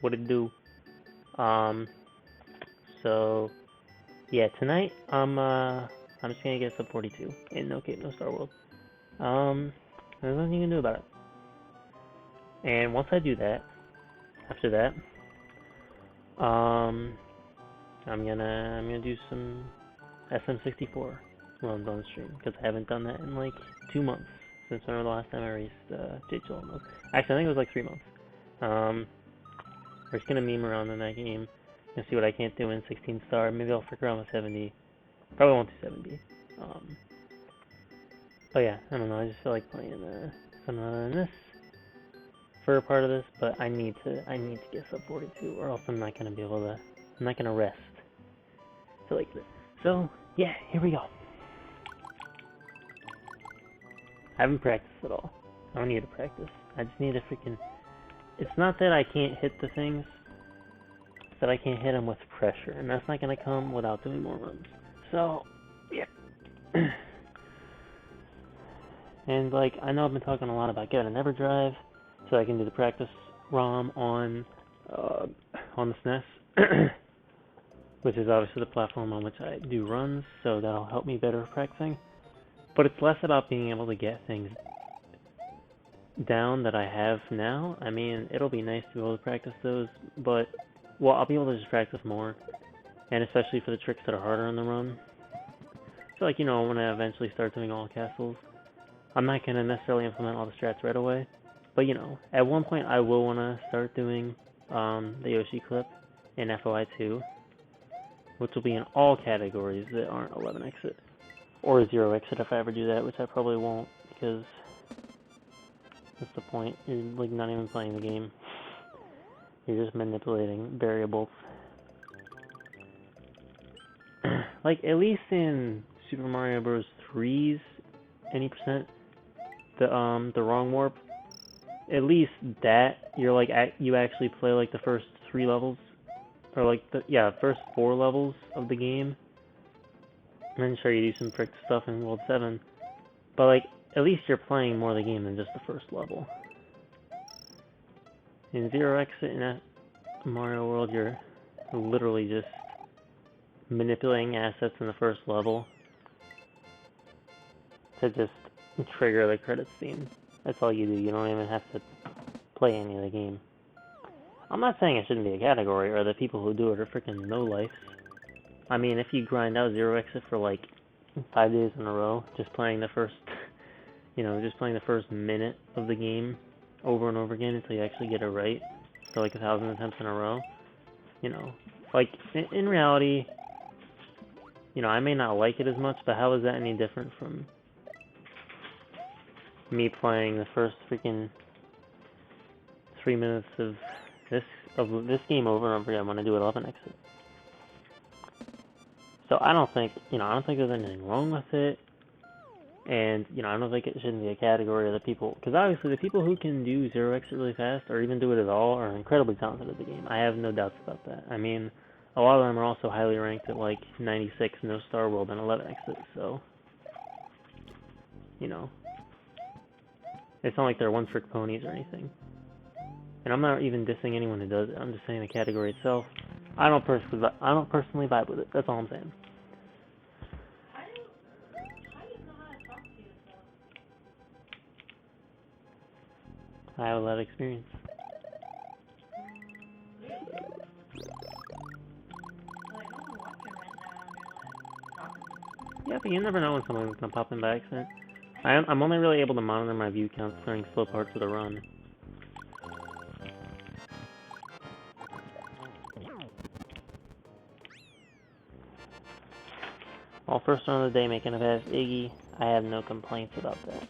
what it do? So yeah, tonight I'm just gonna get sub 42 in No Cape No Star World. There's nothing you can do about it. And once I do that, after that, I'm gonna do some SM64 runs on stream because I haven't done that in like 2 months since whenever the last time I raced digital mode. Actually, I think it was like 3 months. We're just gonna meme around in that game and see what I can't do in 16 star. Maybe I'll flicker around with 70. Probably won't do 70. Oh yeah, I don't know. I just feel like playing something other than this for a part of this, but I need to get sub 42, or else I'm not gonna be able to. I'm not gonna rest. So like this. So yeah, here we go. I haven't practiced at all. I don't need to practice. I just need to freaking. It's not that I can't hit the things. It's that I can't hit them with pressure, and that's not gonna come without doing more runs. So yeah. And like I know I've been talking a lot about getting an EverDrive, so I can do the practice ROM on the SNES, which is obviously the platform on which I do runs, so that'll help me better with practicing. But it's less about being able to get things down that I have now. I mean, it'll be nice to be able to practice those, but well, I'll be able to just practice more, and especially for the tricks that are harder on the run. So like, you know, when I eventually start doing all castles, I'm not going to necessarily implement all the strats right away, but you know, at one point I will want to start doing the Yoshi clip in FOI 2, which will be in all categories that aren't 11 exit, or 0 exit if I ever do that, which I probably won't, because what's the point? You're like not even playing the game. You're just manipulating variables. Like at least in Super Mario Bros. 3's any percent, the wrong warp, at least that you're like you actually play like the first 3 levels, or like the first 4 levels of the game, and then sure you do some trick stuff in World 7, but like at least you're playing more of the game than just the first level. In 0 exit in Mario World, you're literally just manipulating assets in the first level to just trigger the credits theme. That's all you do. You don't even have to play any of the game. I'm not saying it shouldn't be a category, or that people who do it are freaking no-lifes. I mean, if you grind out 0 exit for like 5 days in a row, just playing the first, just playing the first minute of the game over and over again until you actually get it right, so like 1,000 attempts in a row, like in reality, I may not like it as much, but how is that any different from me playing the first freaking 3 minutes of this game over and over again when I do 11 exit? So I don't think there's anything wrong with it, and I don't think it shouldn't be a category of the people, because obviously the people who can do 0 exit really fast, or even do it at all, are incredibly talented at the game. I have no doubts about that. I mean, a lot of them are also highly ranked at like 96 no Star World and 11 exit, so it's not like they're one-trick ponies or anything. And I'm not even dissing anyone who does it. I'm just saying the category itself. I don't personally vibe with it. That's all I'm saying. How do you know how to talk to yourself? I have a lot of experience. Like, I'm watching right now and you're like talking to me. Yeah, but you never know when someone's gonna pop in by accident. I'm only really able to monitor my view counts during slow parts of the run. Well, first run of the day making it past Iggy, I have no complaints about that.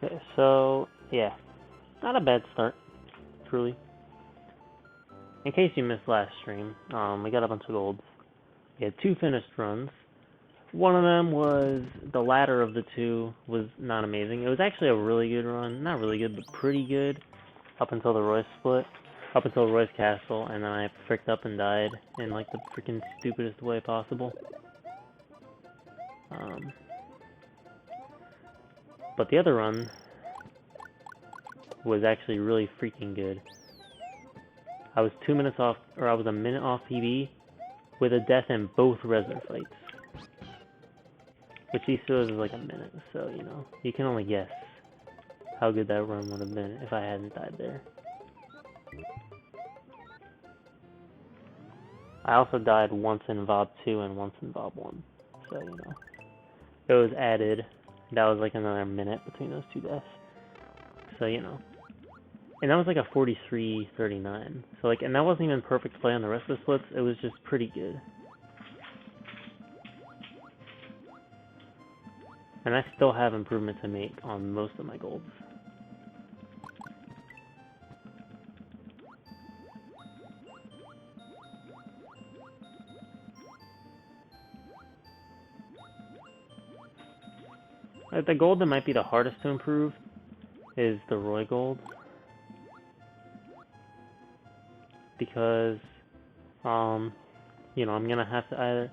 Okay, so, yeah. Not a bad start, truly. In case you missed last stream, we got a bunch of golds. We had 2 finished runs. One of them was, the latter of the 2 was not amazing. It was actually a really good run. Not really good, but pretty good, up until the Royce split. up until Roy's Castle, and then I fricked up and died in like the freaking stupidest way possible. But the other run was actually really freaking good. I was 2 minutes off, or I was a minute off PB with a death in both Reser fights. Which these shows is like a minute, so you know, you can only guess how good that run would have been if I hadn't died there. I also died once in VOB 2 and once in VOB 1, so you know, it was added. That was like another minute between those two deaths, so you know. And that was like a 43-39, so like, and that wasn't even perfect play on the rest of the splits, it was just pretty good. And I still have improvement to make on most of my golds. The gold that might be the hardest to improve is the Roy gold. Because, you know, I'm gonna have to either...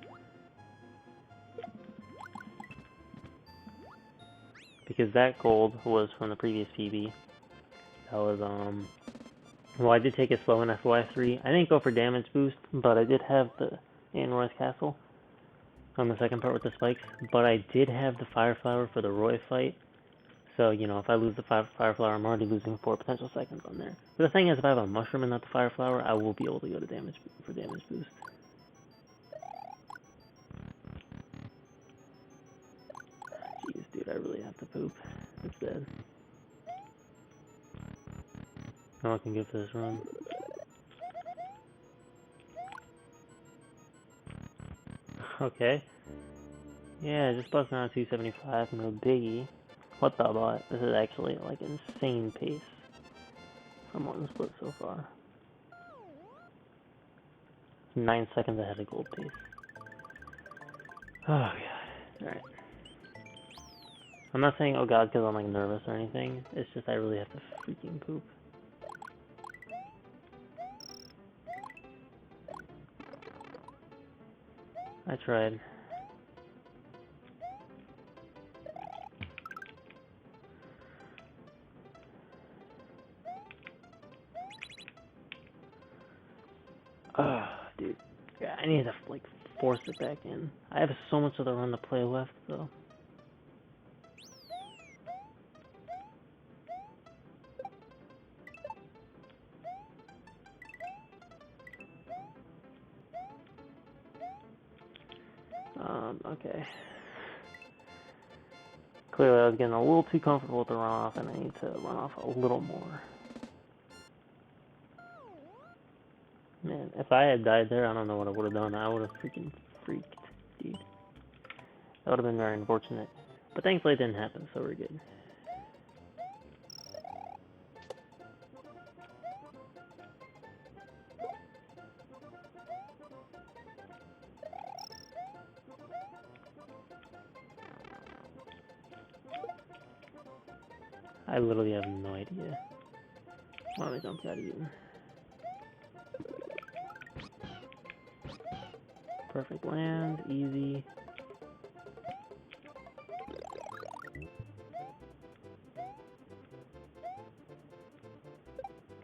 Because that gold was from the previous PB. That was, well, I did take it slow in FY3. I didn't go for damage boost, but I did have the in Roy's Castle on the second part with the spikes. But I did have the Fire Flower for the Roy fight. So, you know, if I lose the Fire Flower, I'm already losing 4 potential seconds on there. But the thing is, if I have a Mushroom and not the Fire Flower, I will be able to go to damage for damage boost. Jeez, dude, I really have to poop. It's dead. No looking good for this run. Okay. Yeah, just busting out 275, no biggie. What the bot? This is actually like insane pace from one split so far. 9 seconds ahead of gold pace. Oh god. Alright. I'm not saying oh god because I'm like nervous or anything. It's just I really have to freaking poop. I tried. Oh, dude. Yeah, I need to like force it back in. I have so much of the run to play left though. Okay. Clearly I was getting a little too comfortable with the runoff and I need to run off a little more. Man, if I had died there, I don't know what I would have done. I would have freaking freaked, dude. That would have been very unfortunate. But thankfully it didn't happen, so we're good. I literally have no idea. Why am I jumping out of you? Perfect land, easy.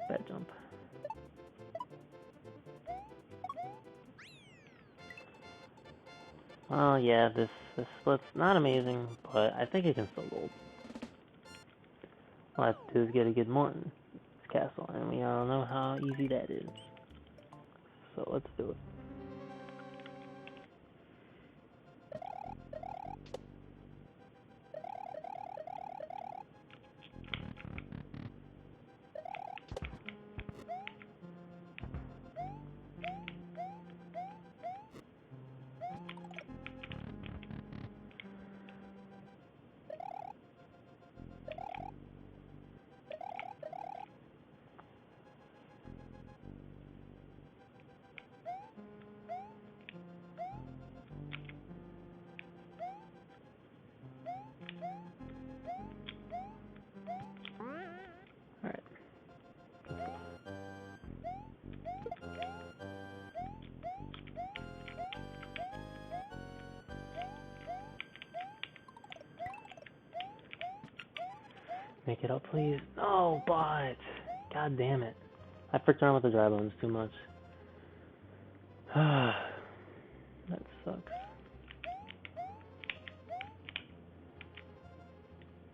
Bad jump. Well, yeah, this split's not amazing, but I think it can still gold. All I have to do is get a good Morton's castle, and we all know how easy that is. So let's do it. Make it up, please. No, but god damn it. I fricked around with the dry bones too much. That sucks.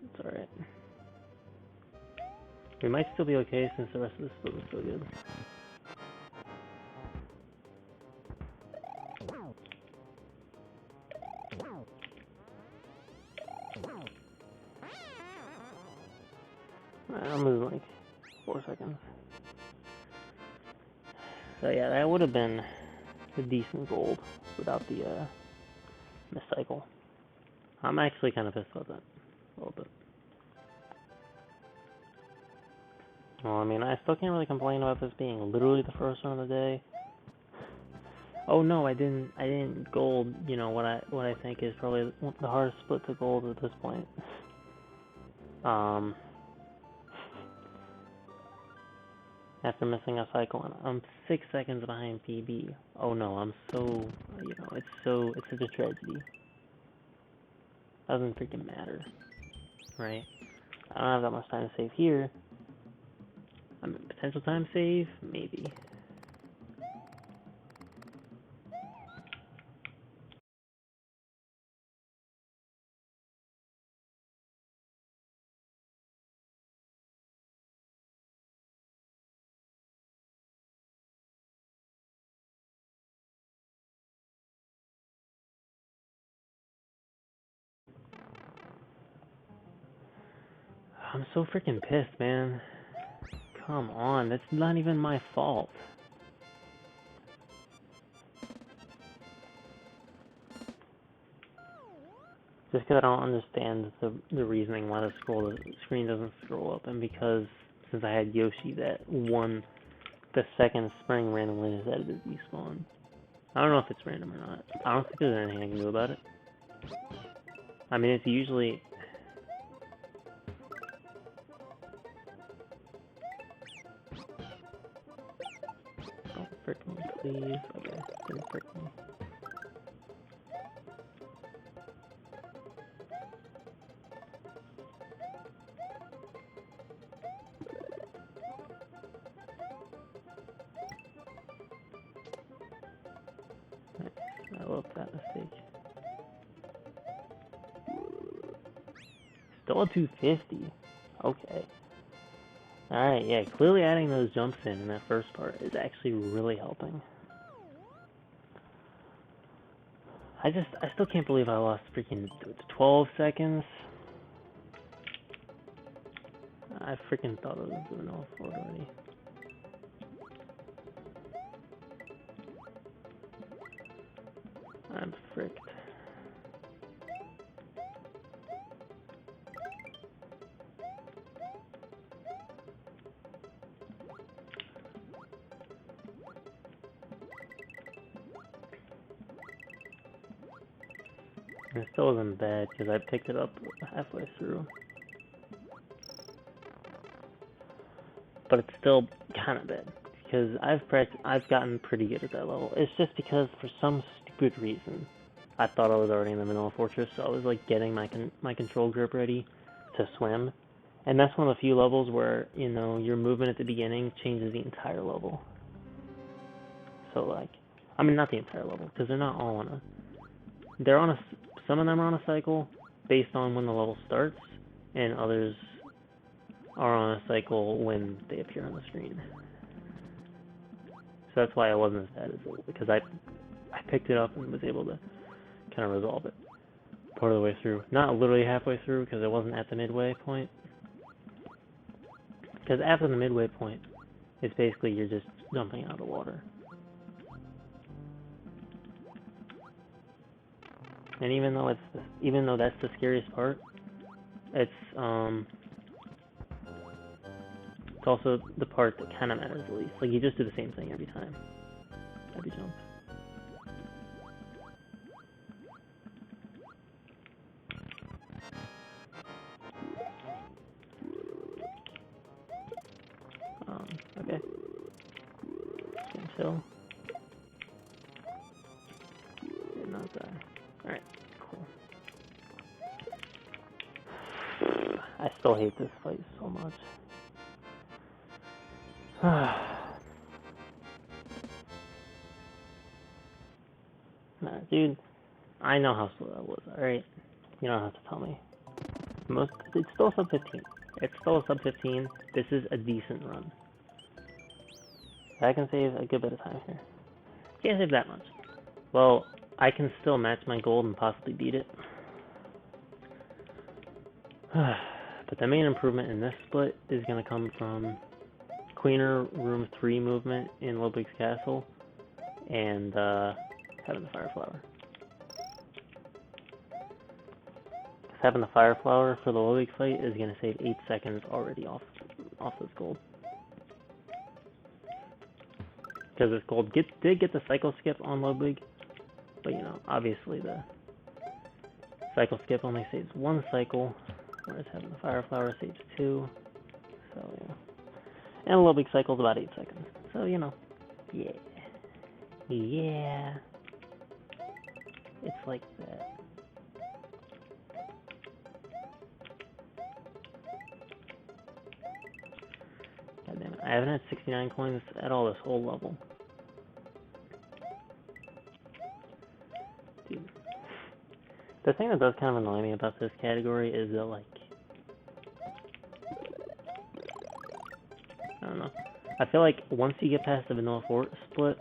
It's alright. We might still be okay since the rest of this split was so good. I'm losing like 4 seconds. So yeah, that would have been a decent gold without the miss cycle. I'm actually kind of pissed about that a little bit. Well, I mean, I still can't really complain about this being literally the first one of the day. Oh no, I didn't gold, you know, what I think is probably the hardest split to gold at this point. After missing a cycle, and I'm 6 seconds behind PB. Oh no, I'm so, you know, it's such a tragedy. Doesn't freaking matter, right? I don't have that much time to save here. I mean, potential time save, maybe. I'm so freaking pissed, man. Come on, that's not even my fault. Just because I don't understand the reasoning why the screen doesn't scroll up, and because since I had Yoshi that won the second spring randomly decided to despawn. I don't know if it's random or not. I don't think there's anything I can do about it. I mean, it's usually... Don't frick me, please. Okay, didn't frick me. I love that mistake. Still a 250. Okay. Alright, yeah, clearly adding those jumps in that first part is actually really helping. I still can't believe I lost freaking 12 seconds. I freaking thought it was an all for it already. I'm fricked. It still wasn't bad because I picked it up halfway through. But it's still kind of bad because I've gotten pretty good at that level. It's just because for some stupid reason I thought I was already in the Vanilla Fortress, so I was like getting my control grip ready to swim. And that's one of the few levels where, you know, your movement at the beginning changes the entire level. So like, I mean not the entire level because they're not all on a, they're on a, some of them are on a cycle based on when the level starts, and others are on a cycle when they appear on the screen. So that's why it wasn't as bad as it, because I picked it up and was able to kind of resolve it part of the way through. Not literally halfway through because it wasn't at the midway point. Because after the midway point, it's basically you're just jumping out of the water. And even though that's the scariest part, it's also the part that kind of matters the least. Like you just do the same thing every time. Every jump. Okay. Just gonna chill. Did not die. Alright, cool. I still hate this fight so much. Nah, dude, I know how slow that was, alright? You don't have to tell me. It's still sub 15. It's still sub 15. This is a decent run. I can save a good bit of time here. Can't save that much. Well, I can still match my gold and possibly beat it. But the main improvement in this split is going to come from cleaner room 3 movement in Ludwig's castle and having the fire flower. Having the fire flower for the Ludwig fight is going to save 8 seconds already off this gold. Because this gold did get the cycle skip on Ludwig, but you know, obviously the cycle skip only saves 1 cycle, whereas having the fire flower saves 2. So yeah, and a Ludwig cycle is about 8 seconds. So you know, yeah, it's like that. God damn it, I haven't had 69 coins at all this whole level. Dude. The thing that does kind of annoy me about this category is that, like, I don't know. I feel like once you get past the vanilla fort split,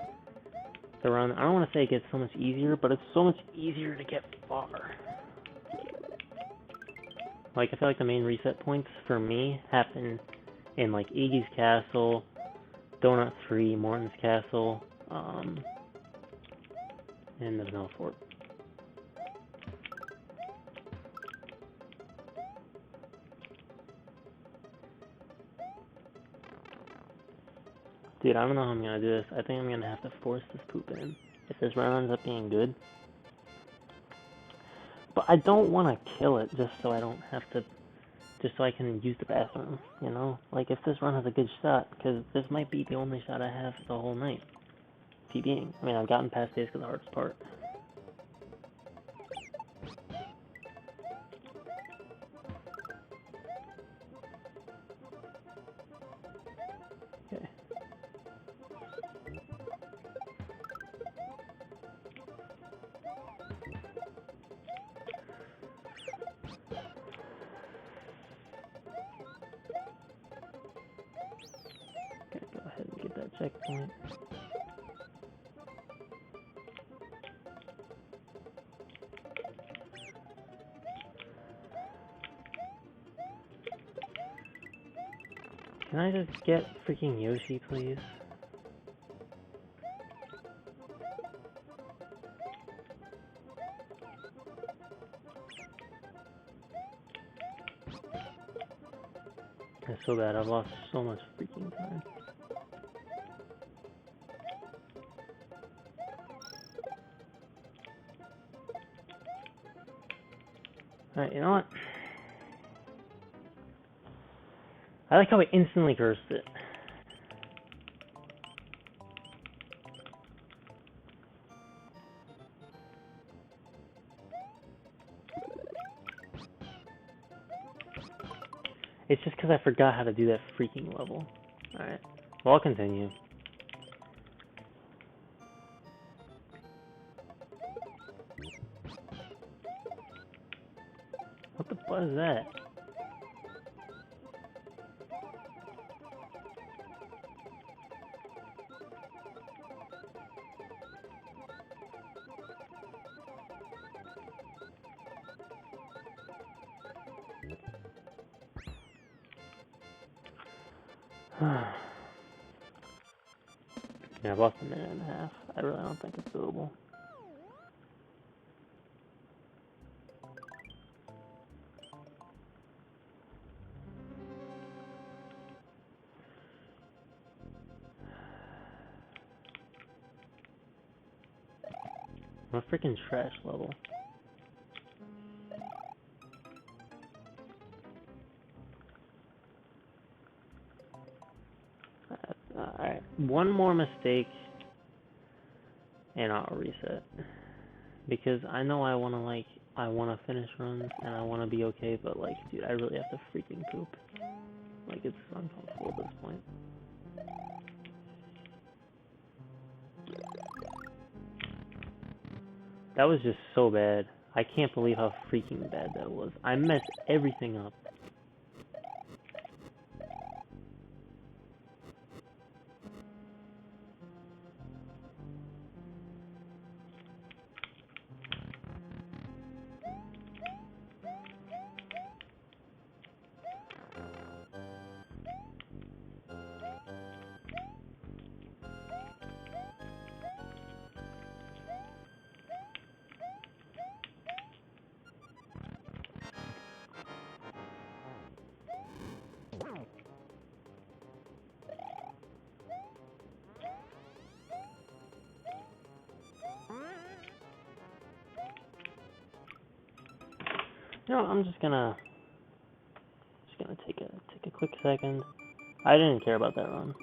the run, I don't want to say it gets so much easier, but it's so much easier to get far. Like, I feel like the main reset points for me happen in, like, Iggy's Castle, Donut 3, Morton's Castle, and the vanilla fort. Dude, I don't know how I'm gonna do this. I think I'm gonna have to force this poop in if this run ends up being good. But I don't want to kill it just so I don't have to, just so I can use the bathroom, you know? Like, if this run has a good shot, because this might be the only shot I have the whole night. PBing. I mean, I've gotten past basically the hardest part. Okay. Okay, go ahead and get that checkpoint. Can I just get freaking Yoshi, please? That's so bad, I've lost so much freaking time. Alright, you know what? I like how I instantly cursed it. It's just because I forgot how to do that freaking level. Alright, well, I'll continue. What the fuck is that? Yeah, I've lost a minute and a half. I really don't think it's doable. What a freaking trash level. Alright, one more mistake and I'll reset. Because I know I want to, like, I want to finish runs and I want to be okay, but like, dude, I really have to freaking poop. Like, it's uncomfortable at this point. That was just so bad. I can't believe how freaking bad that was. I messed everything up. You know, I'm just gonna take a quick second. I didn't care about that run.